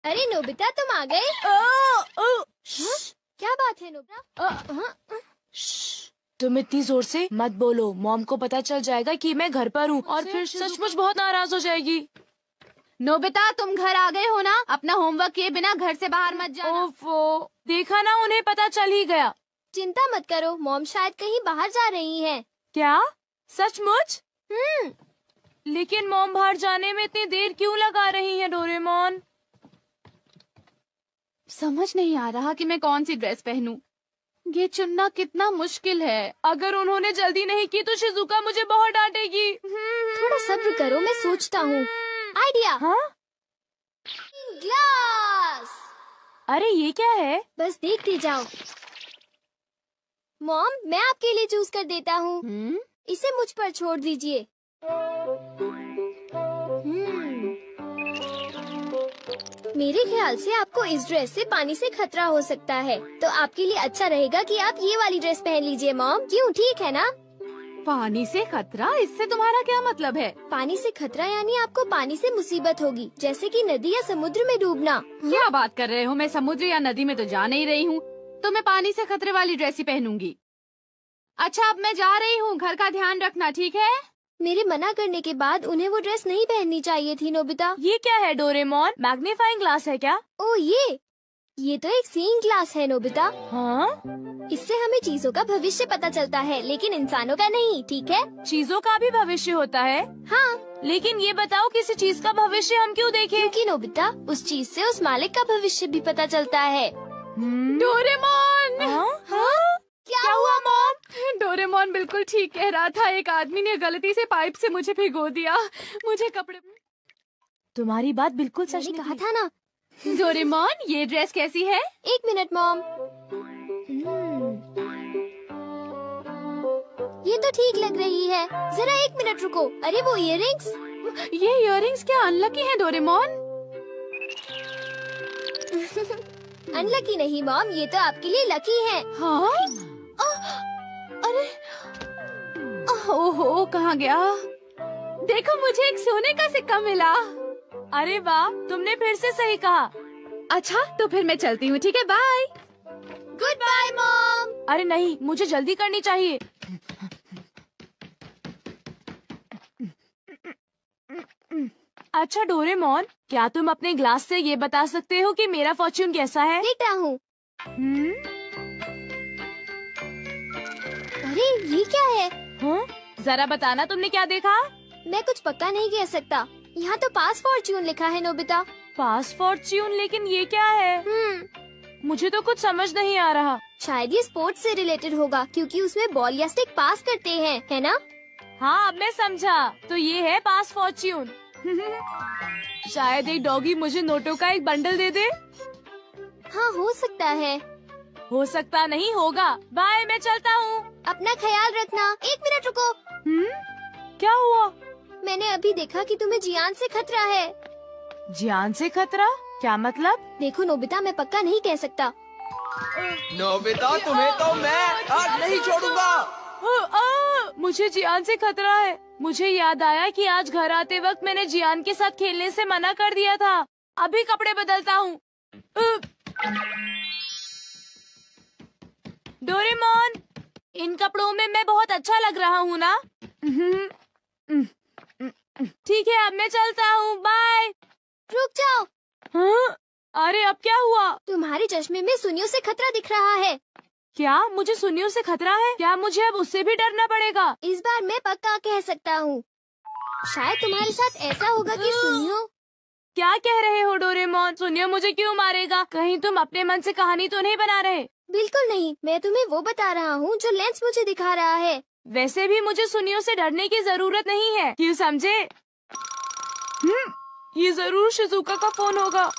अरे नोबिता तुम आ गए। हाँ? क्या बात है नोबिता? तुम इतनी जोर से मत बोलो, मॉम को पता चल जाएगा कि मैं घर पर हूँ और फिर सचमुच बहुत नाराज हो जाएगी। नोबिता तुम घर आ गए हो ना? अपना होमवर्क किए बिना घर से बाहर मत जाना। ओफो, देखा ना, उन्हें पता चल ही गया। चिंता मत करो, मॉम शायद कहीं बाहर जा रही हैं। क्या? सचमुच? लेकिन मॉम बाहर जाने में इतनी देर क्यों लगा रही है डोरेमोन? समझ नहीं आ रहा कि मैं कौन सी ड्रेस पहनूं। ये चुनना कितना मुश्किल है। अगर उन्होंने जल्दी नहीं की तो शिजुका मुझे बहुत डांटेगी। थोड़ा सब्र करो, मैं सोचता हूँ। आइडिया। हाँ? ग्लास। अरे ये क्या है? बस देखते जाओ। मॉम मैं आपके लिए चूज कर देता हूँ। इसे मुझ पर छोड़ दीजिए। मेरे ख्याल से आपको इस ड्रेस से पानी से खतरा हो सकता है, तो आपके लिए अच्छा रहेगा कि आप ये वाली ड्रेस पहन लीजिए मॉम। क्यों, ठीक है ना? पानी से खतरा? इससे तुम्हारा क्या मतलब है? पानी से खतरा यानी आपको पानी से मुसीबत होगी, जैसे कि नदी या समुद्र में डूबना। क्या बात कर रहे हो? मैं समुद्र या नदी में तो जा नहीं रही हूँ, तो मैं पानी से खतरे वाली ड्रेस ही पहनूंगी। अच्छा अब मैं जा रही हूँ, घर का ध्यान रखना, ठीक है? मेरे मना करने के बाद उन्हें वो ड्रेस नहीं पहननी चाहिए थी नोबिता। ये क्या है डोरेमोन? मैग्नीफाइंग ग्लास है क्या? ओ ये तो एक सीइंग ग्लास है नोबिता। हाँ? इससे हमें चीजों का भविष्य पता चलता है, लेकिन इंसानों का नहीं, ठीक है? चीजों का भी भविष्य होता है? हाँ। लेकिन ये बताओ किसी चीज का भविष्य हम क्यों देखें? क्योंकि नोबिता उस चीज से उस मालिक का भविष्य भी पता चलता है। डोरेमोन! हाँ? क्या हुआ मॉम? डोरेमोन बिल्कुल ठीक कह रहा था। एक आदमी ने गलती से पाइप से मुझे भिगो दिया। मुझे कपड़े। तुम्हारी बात बिल्कुल सच मैंने कहा निकली। था ना। डोरेमोन ये ड्रेस कैसी है? 1 मिनट मॉम। ये तो ठीक लग रही है। जरा 1 मिनट रुको। अरे वो इयररिंग्स। ये इयररिंग्स क्या अनलकी हैं डोरेमोन? अनलकी नहीं मॉम, ये तो आपके लिए लकी है। हाँ? अरे ओहो, कहाँ गया? देखो मुझे एक सोने का सिक्का मिला। अरे वाह, तुमने फिर से सही कहा। अच्छा तो फिर मैं चलती हूँ, ठीक है? बाय। Good bye mom. अरे नहीं, मुझे जल्दी करनी चाहिए। अच्छा डोरेमोन, क्या तुम अपने ग्लास से ये बता सकते हो कि मेरा फॉर्च्यून कैसा है? देखता हूँ। अरे ये क्या है? हाँ? जरा बताना तुमने क्या देखा? मैं कुछ पक्का नहीं कह सकता। यहाँ तो पास फॉर्च्यून लिखा है नोबिता। पास फॉर्च्यून? लेकिन ये क्या है? मुझे तो कुछ समझ नहीं आ रहा। शायद ये स्पोर्ट्स से रिलेटेड होगा, क्योंकि उसमें बॉल या स्टिक पास करते हैं, है ना? हाँ अब मैं समझा, तो ये है पास फॉर्च्यून। शायद एक डॉगी मुझे नोटों का एक बंडल दे दे। हाँ हो सकता है। हो सकता नहीं, होगा। बाय, मैं चलता हूँ। अपना ख्याल रखना। 1 मिनट रुको। क्या हुआ? मैंने अभी देखा कि तुम्हें जियान से खतरा है। जान से खतरा? क्या मतलब? देखो नोबिता, मैं पक्का नहीं कह सकता। नोबिता तुम्हें तो मैं आज नहीं छोड़ूंगा। मुझे जियान से खतरा है। मुझे याद आया कि आज घर आते वक्त मैंने जियान के साथ खेलने से मना कर दिया था। अभी कपड़े बदलता हूँ। डोरेमोन, इन कपड़ों में मैं बहुत अच्छा लग रहा हूँ ना? ठीक है, अब मैं चलता हूँ। बाय। रुक जाओ। हाँ? अरे अब क्या हुआ? तुम्हारे चश्मे में सुनियों से खतरा दिख रहा है। क्या मुझे सुनियों से खतरा है? क्या मुझे अब उससे भी डरना पड़ेगा? इस बार मैं पक्का कह सकता हूँ। शायद तुम्हारे साथ ऐसा होगा कि सुनियो। क्या कह रहे हो डोरेमोन? सुनियो मुझे क्यों मारेगा? कहीं तुम अपने मन से कहानी तो नहीं बना रहे? बिल्कुल नहीं, मैं तुम्हें वो बता रहा हूँ जो लेंस मुझे दिखा रहा है। वैसे भी मुझे सुनियों से डरने की जरूरत नहीं है, क्यों समझे? ये जरूर शिजुका का फोन होगा।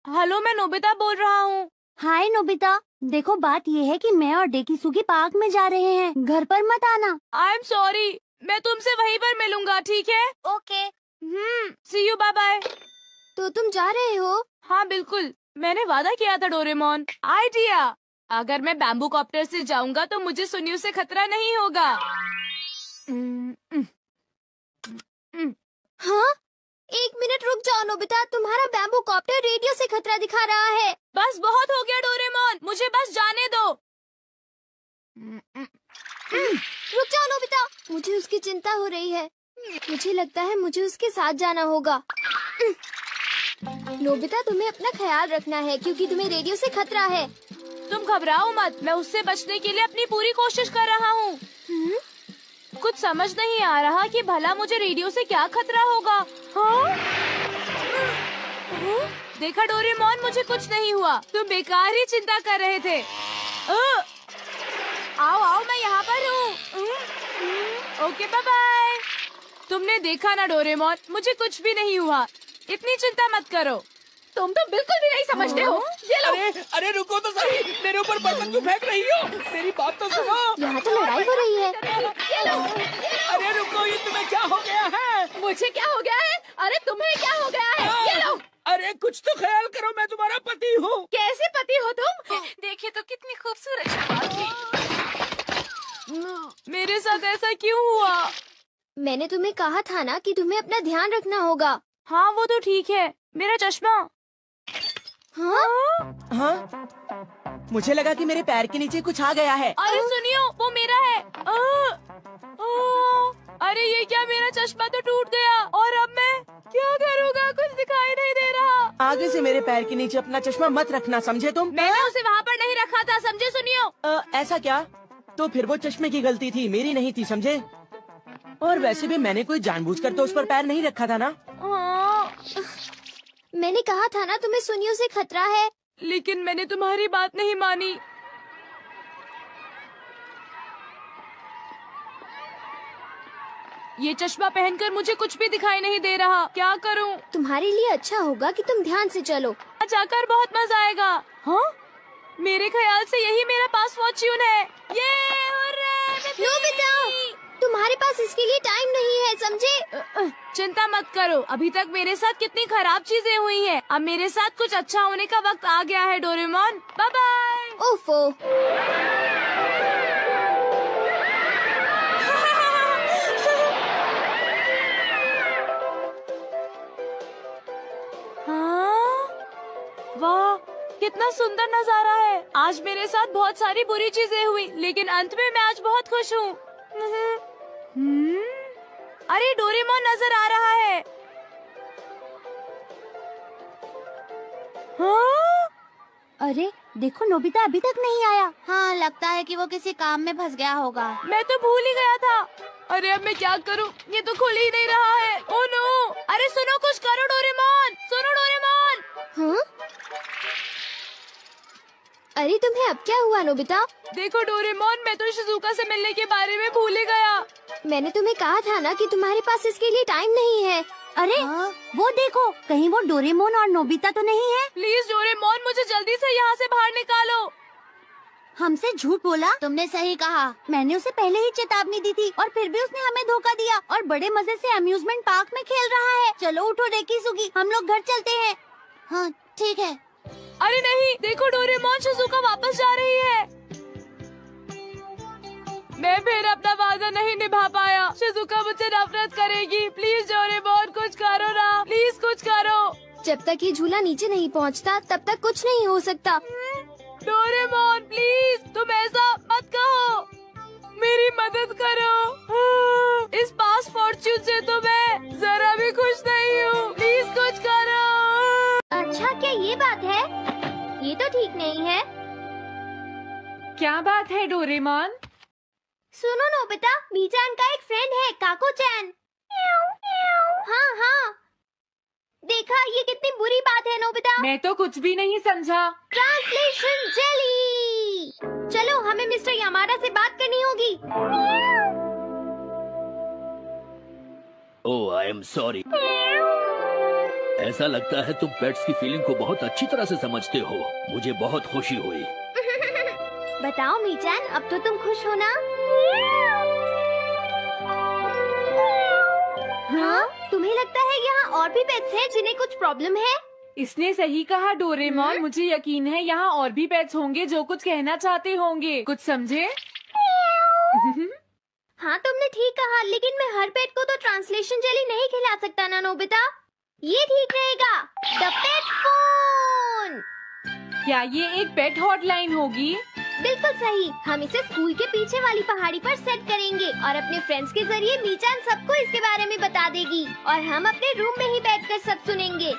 हेलो, मैं नोबिता बोल रहा हूँ। हाय नोबिता, देखो बात ये है कि मैं और डेकिसुगी पार्क में जा रहे हैं, घर पर मत आना। आई एम सॉरी, मैं तुमसे वहीं पर मिलूंगा, ठीक है? Okay. See you, bye bye. तो तुम जा रहे हो? हाँ बिल्कुल, मैंने वादा किया था डोरेमोन। आइडिया, अगर मैं बैम्बू कॉप्टर से जाऊंगा तो मुझे सुनियों से खतरा नहीं होगा। हाँ? एक मिनट रुक जाओ नोबिता, तुम्हारा बैम्बू कॉप्टर रेडियो से खतरा दिखा रहा है। बस बहुत हो गया डोरेमोन, मुझे बस जाने दो। रुक जाओ नोबिता, मुझे उसकी चिंता हो रही है। मुझे लगता है मुझे उसके साथ जाना होगा। नोबिता, तुम्हें अपना ख्याल रखना है क्योंकि तुम्हें रेडियो से खतरा है। तुम घबराओ मत, मैं उससे बचने के लिए अपनी पूरी कोशिश कर रहा हूँ। कुछ समझ नहीं आ रहा कि भला मुझे रेडियो से क्या खतरा होगा। हाँ? देखा डोरेमोन, मुझे कुछ नहीं हुआ, तुम बेकार ही चिंता कर रहे थे। आओ आओ, मैं यहाँ पर हूँ। Okay, bye bye. तुमने देखा ना डोरेमोन, मुझे कुछ भी नहीं हुआ, इतनी चिंता मत करो। तुम तो बिल्कुल भी नहीं समझते हो। ये लो। अरे रुको तो सही, मेरे ऊपर बर्तन क्यों फेंक रही हो? मेरी बात तो सुनो। यहाँ तो लड़ाई हो रही है। ये लो। अरे रुको, ये तुम्हें क्या हो गया है? मुझे क्या हो गया है? अरे तुम्हें क्या हो गया है? ये लो। अरे कुछ तो ख्याल करो, मैं तुम्हारा पति हूँ। कैसे पति हो तुम? देखिए तो कितनी खूबसूरत शक्ल थी। मेरे साथ ऐसा क्यों हुआ? मैंने तुम्हें कहा था ना कि तुम्हें अपना ध्यान रखना होगा। हाँ वो तो ठीक है, मेरा चश्मा। हाँ? हाँ? मुझे लगा कि मेरे पैर के नीचे कुछ आ गया है। अरे सुनियो, वो मेरा है। अरे ये क्या, मेरा चश्मा तो टूट गया और अब मैं क्या करूँगा? कुछ दिखाई नहीं दे रहा। आगे से मेरे पैर के नीचे अपना चश्मा मत रखना, समझे तुम? मैंने उसे वहाँ पर नहीं रखा था, समझे सुनियो? ऐसा क्या? तो फिर वो चश्मे की गलती थी, मेरी नहीं थी, समझे? और वैसे भी मैंने कोई जानबूझकर तो उस पर पैर नहीं रखा था ना। मैंने कहा था ना तुम्हें सुनियो से खतरा है। लेकिन मैंने तुम्हारी बात नहीं मानी। ये चश्मा पहनकर मुझे कुछ भी दिखाई नहीं दे रहा, क्या करूं? तुम्हारे लिए अच्छा होगा कि तुम ध्यान से चलो। जाकर बहुत मजा आएगा। हाँ? मेरे ख्याल से यही मेरा पास फॉर्च्यून है। ये नोबिता, तुम्हारे पास इसके लिए टाइम नहीं है, समझे? चिंता मत करो, अभी तक मेरे साथ कितनी खराब चीजें हुई हैं। अब मेरे साथ कुछ अच्छा होने का वक्त आ गया है डोरेमोन। Bye bye. ओफो। हाँ? वाह, कितना सुंदर नजारा है। आज मेरे साथ बहुत सारी बुरी चीजें हुई, लेकिन अंत में मैं आज बहुत खुश हूँ। अरे डोरेमोन नजर आ रहा है। हाँ? अरे देखो, नोबिता अभी तक नहीं आया। हाँ, लगता है कि वो किसी काम में फंस गया होगा। मैं तो भूल ही गया था। अरे अब मैं क्या करूं? ये तो खुल ही नहीं रहा है। Oh no! अरे सुनो, कुछ करो डोरेमोन, सुनो डोरेमोन। हाँ? अरे तुम्हें अब क्या हुआ नोबिता? देखो डोरेमोन, मैं तो शिजुका से मिलने के बारे में भूल ही गया। मैंने तुम्हें कहा था ना कि तुम्हारे पास इसके लिए टाइम नहीं है। अरे वो देखो, कहीं वो डोरेमोन और नोबिता तो नहीं है? प्लीज डोरेमोन, मुझे जल्दी से यहाँ से बाहर निकालो। हमसे झूठ बोला? तुमने सही कहा, मैंने उसे पहले ही चेतावनी दी थी और फिर भी उसने हमें धोखा दिया और बड़े मजे से अम्यूजमेंट पार्क में खेल रहा है। चलो उठो डेकिसुगी, हम लोग घर चलते हैं। हाँ ठीक है। अरे नहीं, देखो डोरेमोन, शिजुका वापस जा रही है। मैं फिर अपना वादा नहीं निभा पाया। शिजुका मुझसे नफरत करेगी। प्लीज डोरेमोन, कुछ करो ना, प्लीज कुछ करो। जब तक ये झूला नीचे नहीं पहुंचता, तब तक कुछ नहीं हो सकता। डोरेमोन प्लीज, तुम ऐसा मत कहो, मेरी मदद करो। इस पास फॉर्च्यून से तो मैं जरा भी खुश नहीं हूँ। प्लीज कुछ करो। अच्छा, क्या ये बात है? ये तो ठीक नहीं है। क्या बात है डोरेमोन? सुनो नोबिता, मीचान का एक फ्रेंड है, काको-चैन। हाँ हाँ, देखा, ये कितनी बुरी बात है नोबिता। मैं तो कुछ भी नहीं समझा। Translation jelly. चलो, हमें मिस्टर यामादा से बात करनी होगी। ओह, आई एम सॉरी। ऐसा लगता है तुम पेट्स की फीलिंग को बहुत अच्छी तरह से समझते हो। मुझे बहुत खुशी हुई। बताओ मीचान, अब तो तुम खुश हो ना? हाँ? तुम्हें लगता है यहाँ और भी पेट्स हैं जिन्हें कुछ प्रॉब्लम है? इसने सही कहा डोरेमोन, मुझे यकीन है यहाँ और भी पेट्स होंगे जो कुछ कहना चाहते होंगे। कुछ समझे? हाँ तुमने ठीक कहा, लेकिन मैं हर पेट को तो ट्रांसलेशन जेली नहीं खिला सकता ना नोबिता। ये ठीक रहेगा। The pet phone. क्या ये एक पेट हॉटलाइन होगी? बिल्कुल सही। हम इसे स्कूल के पीछे वाली पहाड़ी पर सेट करेंगे और अपने फ्रेंड्स के जरिए मीचान सबको इसके बारे में बता देगी और हम अपने रूम में ही बैठकर सब सुनेंगे।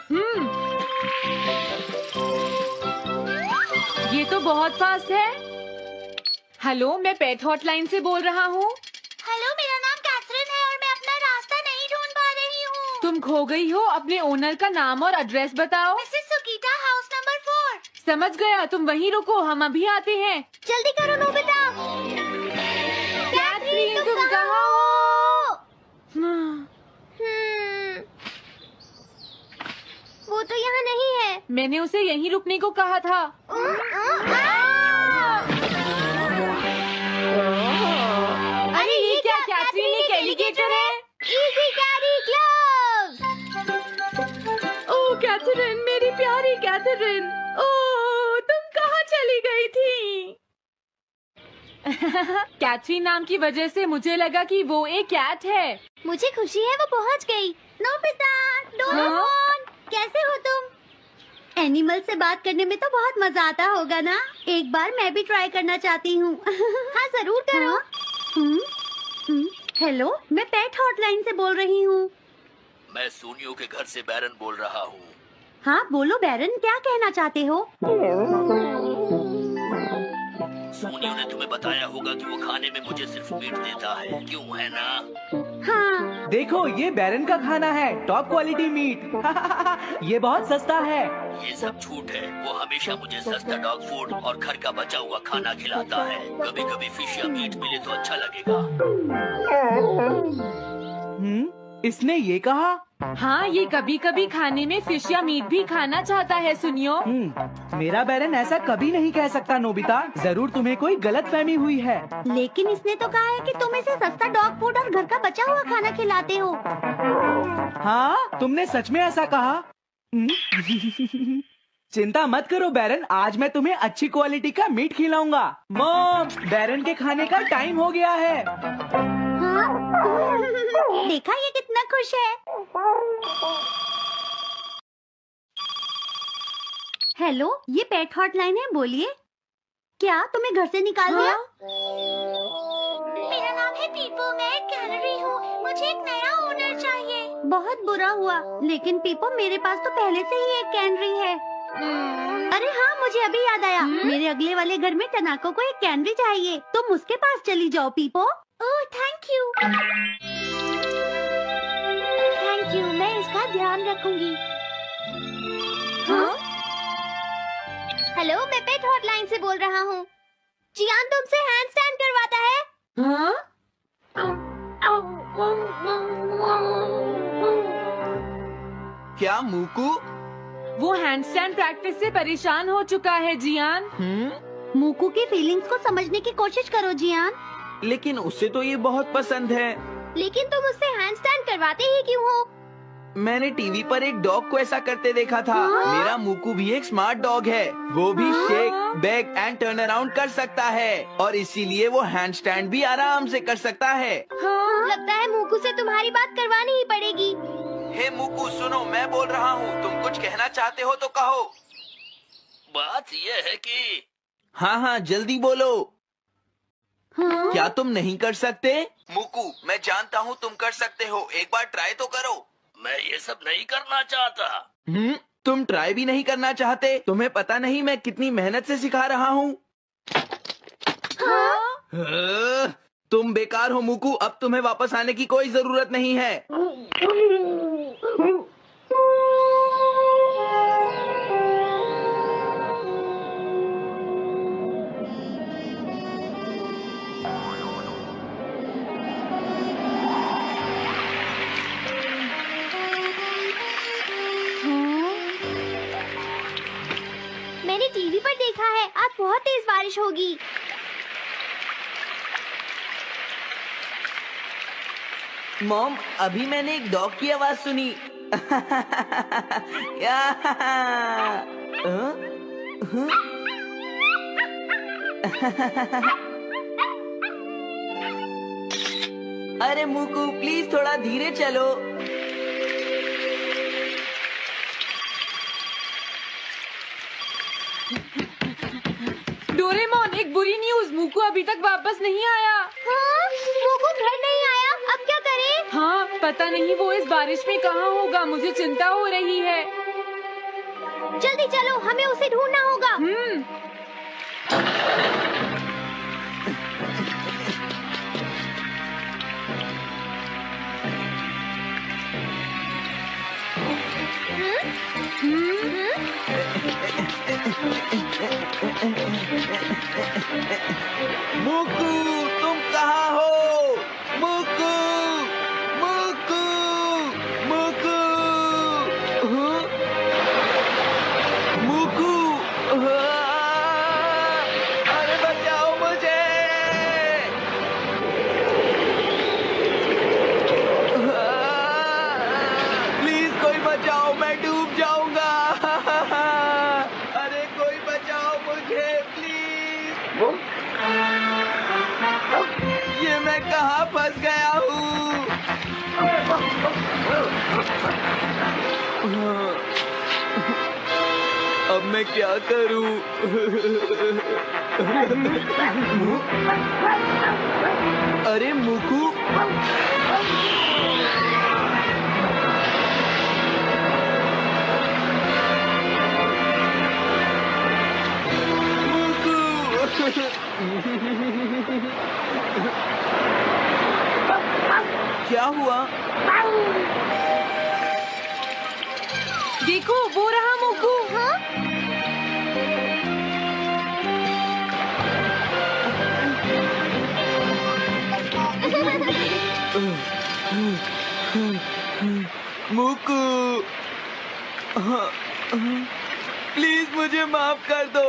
ये तो बहुत फास्ट है। हेलो, मैं पेट हॉटलाइन से बोल रहा हूँ। हेलो, मेरा नाम कैथरीन है और मैं अपना रास्ता नहीं ढूंढ पा रही हूँ। तुम खो गई हो, अपने ओनर का नाम और एड्रेस बताओ। Mrs Sukita, house number 4। समझ गया, तुम वहीं रुको, हम अभी आते हैं। जल्दी करो नोबिता। कैथरीन, तुम कहाँ हो? वो तो यहाँ नहीं है। मैंने उसे यहीं रुकने को कहा था। अरे ये क्या, कैथरीन एक एलिगेटर है। Easy carry gloves. Oh Catherine, मेरी प्यारी कैथरीन, ओह तुम कहाँ चली गई थी? कैथरीन नाम की वजह से मुझे लगा कि वो एक कैट है। मुझे खुशी है वो पहुँच गई। नोबिता, डोरेमोन, कैसे हो तुम? एनिमल से बात करने में तो बहुत मजा आता होगा ना? एक बार मैं भी ट्राई करना चाहती हूँ। हाँ जरूर करो। हेलो, मैं पेट हॉटलाइन से बोल रही हूँ। मैं सोनियो के घर से बैरन बोल रहा हूँ। हाँ बोलो बैरन, क्या कहना चाहते हो? सोनियो ने तुम्हें बताया होगा कि वो खाने में मुझे सिर्फ मीट देता है, क्यों है ना? हाँ। देखो, ये बैरन का खाना है, टॉप क्वालिटी मीट। ये बहुत सस्ता है। ये सब झूठ है। वो हमेशा मुझे सस्ता डॉग फूड और घर का बचा हुआ खाना खिलाता है। कभी कभी फिश या मीट मिले तो अच्छा लगेगा। इसने ये कहा? हाँ, ये कभी कभी खाने में फिश या मीट भी खाना चाहता है। सुनियो, मेरा बैरन ऐसा कभी नहीं कह सकता नोबिता। जरूर तुम्हें कोई गलतफहमी हुई है। लेकिन इसने तो कहा है कि तुम इसे सस्ता डॉग फूड और घर का बचा हुआ खाना खिलाते हो। हाँ, तुमने सच में ऐसा कहा? चिंता मत करो बैरन, आज मैं तुम्हें अच्छी क्वालिटी का मीट खिलाऊंगा। मॉम, बैरन के खाने का टाइम हो गया है। हाँ? देखा, ये कितना खुश है। हेलो, ये पेट हॉटलाइन है, बोलिए। क्या तुम्हें घर से निकाल दिया? मेरा नाम है पीपो, मैं एक कैनरी हूँ। मुझे एक नया ओनर चाहिए। बहुत बुरा हुआ, लेकिन पीपो मेरे पास तो पहले से ही एक कैनरी है। अरे हाँ, मुझे अभी याद आया। मेरे अगले वाले घर में टनाको को एक कैनरी चाहिए। तुम उसके पास चली जाओ पीपो। Oh thank you. Thank you, मैं इसका ध्यान रखूंगी। हाँ? हेलो, मैं पेट हॉटलाइन से बोल रहा हूँ। जियान तुमसे हैंड स्टैंड करवाता है। हाँ? क्या मूकू? वो हैंडस्टैंड प्रैक्टिस से परेशान हो चुका है जियान। मूकू की फीलिंग्स को समझने की कोशिश करो जियान। लेकिन उसे तो ये बहुत पसंद है। लेकिन तुम उससे हैंड स्टैंड करवाते ही क्यों हो? मैंने टीवी पर एक डॉग को ऐसा करते देखा था। मेरा मूकू भी एक स्मार्ट डॉग है। वो भी shake, back and turn around कर सकता है और इसीलिए वो हैंड स्टैंड भी आराम से कर सकता है। लगता है मूकू से तुम्हारी बात करवानी ही पड़ेगी। हे मूकू, सुनो, मैं बोल रहा हूँ। तुम कुछ कहना चाहते हो तो कहो। बात ये है कि हाँ हाँ, जल्दी बोलो। क्या तुम नहीं कर सकते? मूकू, मैं जानता हूँ तुम कर सकते हो। एक बार ट्राई तो करो। मैं ये सब नहीं करना चाहता। तुम ट्राई भी नहीं करना चाहते? तुम्हें पता नहीं मैं कितनी मेहनत से सिखा रहा हूँ। तुम बेकार हो मूकू, अब तुम्हें वापस आने की कोई जरूरत नहीं है। मैंने टीवी पर देखा है आज बहुत तेज बारिश होगी। मॉम, अभी मैंने एक डॉग की आवाज सुनी। अरे मूकू, प्लीज थोड़ा धीरे चलो। डोरेमोन, एक बुरी न्यूज़, मुकु अभी तक वापस नहीं आया। हाँ, मोकू घर नहीं आया, अब क्या करें? हाँ, पता नहीं वो इस बारिश में कहाँ होगा, मुझे चिंता हो रही है। जल्दी चलो, हमें उसे ढूंढना होगा। मुकु, तुम कहाँ हो? मुकु, मुकु, मुकु, हाँ? मुकु, हाँ? अरे बचाओ मुझे! प्लीज कोई बचाओ, मैं डूब जाऊंगा। अरे कोई बचाओ मुझे प्लीज। ये मैं कहाँ फंस गया हूँ? अब मैं क्या करूँ? अरे मुकु, क्या हुआ? देखो, वो रहा मुकु। हाँ? मुकु, प्लीज मुझे माफ कर दो।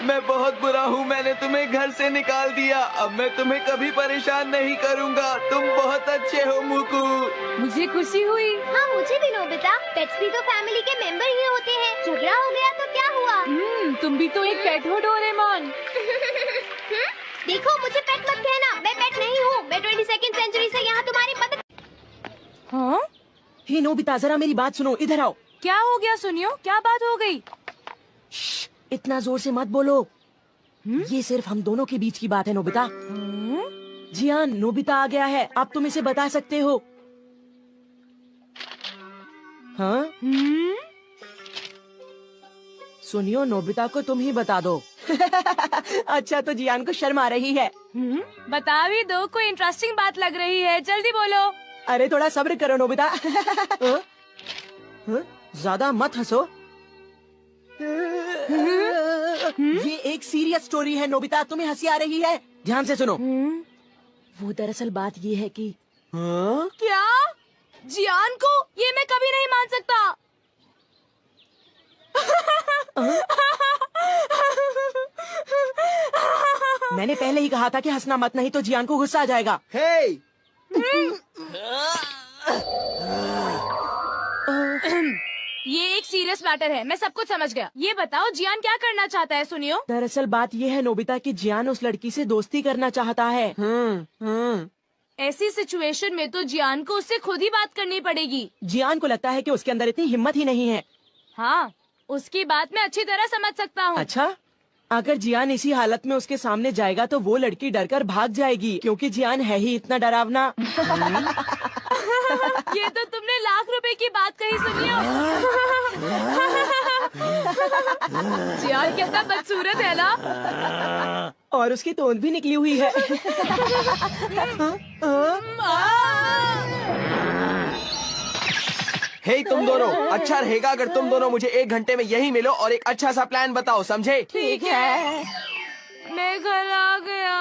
मैं बहुत बुरा हूँ, मैंने तुम्हें घर से निकाल दिया। अब मैं तुम्हें कभी परेशान नहीं करूँगा। तुम बहुत अच्छे हो मुकु। मुझे खुशी हुई। हाँ, मुझे भी नोबिता। पेट्स भी तो फैमिली के मेंबर ही होते हैं। झगड़ा हो गया तो क्या हुआ? तुम भी तो एक पेट हो डोरेमोन। देखो, मुझे पेट मत कहना, मैं पेट नहीं हूँ। मैं 22वीं सेंचुरी से यहाँ तुम्हारी मदद। हाँ? हे नोबिता, जरा मेरी बात सुनो, इधर आओ। क्या हो गया सुनियो, क्या बात हो गई? इतना जोर से मत बोलो। ये सिर्फ हम दोनों के बीच की बात है नोबिता। जियान, नोबिता आ गया है, आप तुम इसे बता सकते हो। हाँ? सुनियो, नोबिता को तुम ही बता दो। अच्छा, तो जियान को शर्म आ रही है। बता भी दो, कोई इंटरेस्टिंग बात लग रही है, जल्दी बोलो। अरे थोड़ा सब्र करो नोबिता। हाँ? हाँ? ज्यादा मत हंसो। ये एक सीरियस स्टोरी है नोबिता, तुम्हें हंसी आ रही है? ध्यान से सुनो। वो दरअसल बात ये है कि हाँ? क्या? जियान को? ये मैं कभी नहीं मान सकता। मैंने पहले ही कहा था कि हंसना मत, नहीं तो जियान को गुस्सा आ जाएगा। हे! ये एक सीरियस मैटर है, मैं सब कुछ समझ गया। ये बताओ, जियान क्या करना चाहता है सुनियो? दरअसल बात ये है नोबिता कि जियान उस लड़की से दोस्ती करना चाहता है। ऐसी सिचुएशन में तो जियान को उससे खुद ही बात करनी पड़ेगी। जियान को लगता है कि उसके अंदर इतनी हिम्मत ही नहीं है। हाँ, उसकी बात मैं अच्छी तरह समझ सकता हूँ। अच्छा, अगर जियान इसी हालत में उसके सामने जाएगा तो वो लड़की डरकर भाग जाएगी, क्योंकि जियान है ही इतना डरावना। ये तो तुमने ₹1,00,000 की बात कही सुनियो। जियान कितना बदसूरत है ना। और उसकी तोंद भी निकली हुई है। हे तुम दोनों, अच्छा रहेगा अगर तुम दोनों मुझे 1 घंटे में यहीं मिलो और एक अच्छा सा प्लान बताओ, समझे? ठीक है। मैं घर आ गया।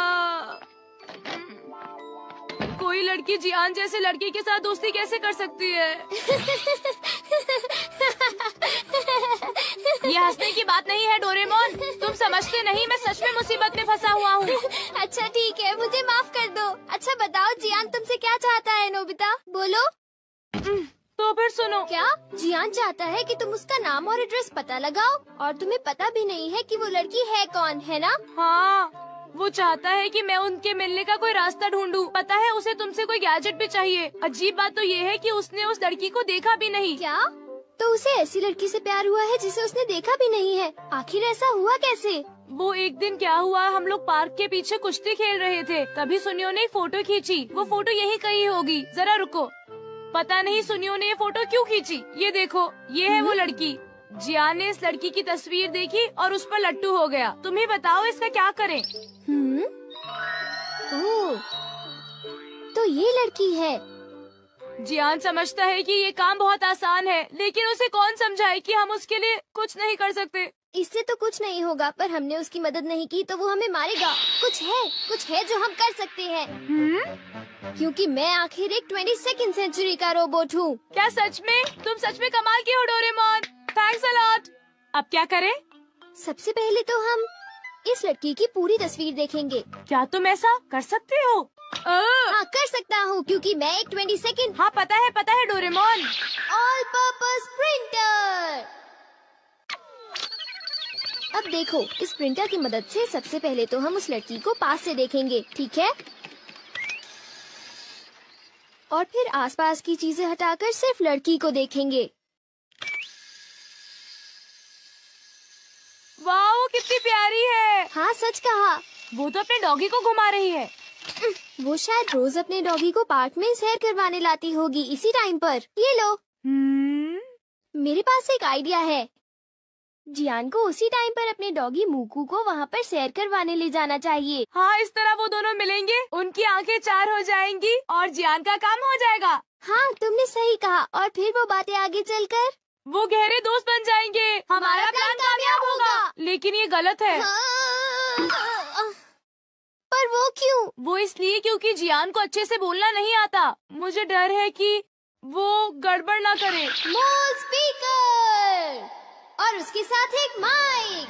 कोई लड़की जियान जैसे लड़के के साथ दोस्ती कैसे कर सकती है? ये हंसने की बात नहीं है डोरेमोन, तुम समझते नहीं, मैं सच में मुसीबत में फंसा हुआ हूँ। अच्छा ठीक है, मुझे माफ कर दो। अच्छा बताओ, जियान तुमसे क्या चाहता है नोबिता? बोलो। तो फिर सुनो। क्या? जियान चाहता है कि तुम उसका नाम और एड्रेस पता लगाओ, और तुम्हें पता भी नहीं है कि वो लड़की है कौन, है ना? हाँ, वो चाहता है कि मैं उनके मिलने का कोई रास्ता ढूंढूं। पता है, उसे तुमसे कोई गैजेट भी चाहिए। अजीब बात तो ये है कि उसने उस लड़की को देखा भी नहीं। क्या? तो उसे ऐसी लड़की से प्यार हुआ है जिसे उसने देखा भी नहीं है। आखिर ऐसा हुआ कैसे? वो एक दिन क्या हुआ, हम लोग पार्क के पीछे कुश्ती खेल रहे थे, तभी सुनियो ने एक फोटो खींची। वो फोटो यही कहीं होगी, जरा रुको। पता नहीं सुनियो ने ये फोटो क्यों खींची। ये देखो, ये है वो लड़की। जियान ने इस लड़की की तस्वीर देखी और उस पर लट्टू हो गया। तुम ही बताओ इसका क्या करें। ओह, तो ये लड़की है। जियान समझता है कि ये काम बहुत आसान है, लेकिन उसे कौन समझाए कि हम उसके लिए कुछ नहीं कर सकते। इससे तो कुछ नहीं होगा, पर हमने उसकी मदद नहीं की तो वो हमें मारेगा। कुछ है जो हम कर सकते हैं। क्योंकि मैं आखिर एक 22nd सेंचुरी का रोबोट हूँ। क्या सच में? तुम सच में कमाल के हो डोरेमोन। Thanks a lot. अब क्या करें? सबसे पहले तो हम इस लड़की की पूरी तस्वीर देखेंगे। क्या तुम ऐसा कर सकते हो? हाँ, कर सकता हूँ, क्योंकि मैं एक 22nd हाँ पता है डोरेमोन। All purpose printer. अब देखो, इस प्रिंटर की मदद से सबसे पहले तो हम उस लड़की को पास से देखेंगे, ठीक है? और फिर आसपास की चीजें हटाकर सिर्फ लड़की को देखेंगे। वाह, कितनी प्यारी है। हाँ, सच कहा। वो तो अपने डॉगी को घुमा रही है। वो शायद रोज अपने डॉगी को पार्क में सैर करवाने लाती होगी इसी टाइम पर। ये लो, मेरे पास एक आइडिया है। जियान को उसी टाइम पर अपने डॉगी मूकू को वहाँ पर सैर करवाने ले जाना चाहिए। हाँ, इस तरह वो दोनों मिलेंगे, उनकी आंखें चार हो जाएंगी और जियान का काम हो जाएगा। हाँ, तुमने सही कहा। और फिर वो बातें आगे चलकर वो गहरे दोस्त बन जाएंगे। हमारा प्लान कामयाब होगा। लेकिन ये गलत है। पर वो क्यों? वो इसलिए क्योंकि जियान को अच्छे से बोलना नहीं आता। मुझे डर है कि वो गड़बड़ ना करे। मॉल स्पीकर और उसके साथ एक माइक।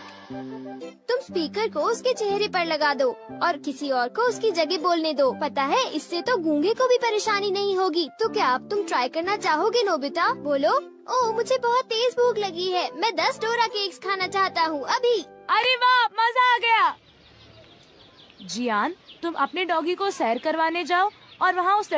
तुम स्पीकर को उसके चेहरे पर लगा दो और किसी और को उसकी जगह बोलने दो। पता है, इससे तो गूंगे को भी परेशानी नहीं होगी। तो क्या अब तुम ट्राई करना चाहोगे नोबिता? बोलो। ओह, मुझे बहुत तेज भूख लगी है। मैं 10 डोरा केक्स खाना चाहता हूँ अभी। अरे वाह, मजा आ गया। जियान, तुम अपने डॉगी को सैर करवाने जाओ और वहाँ उस लड़की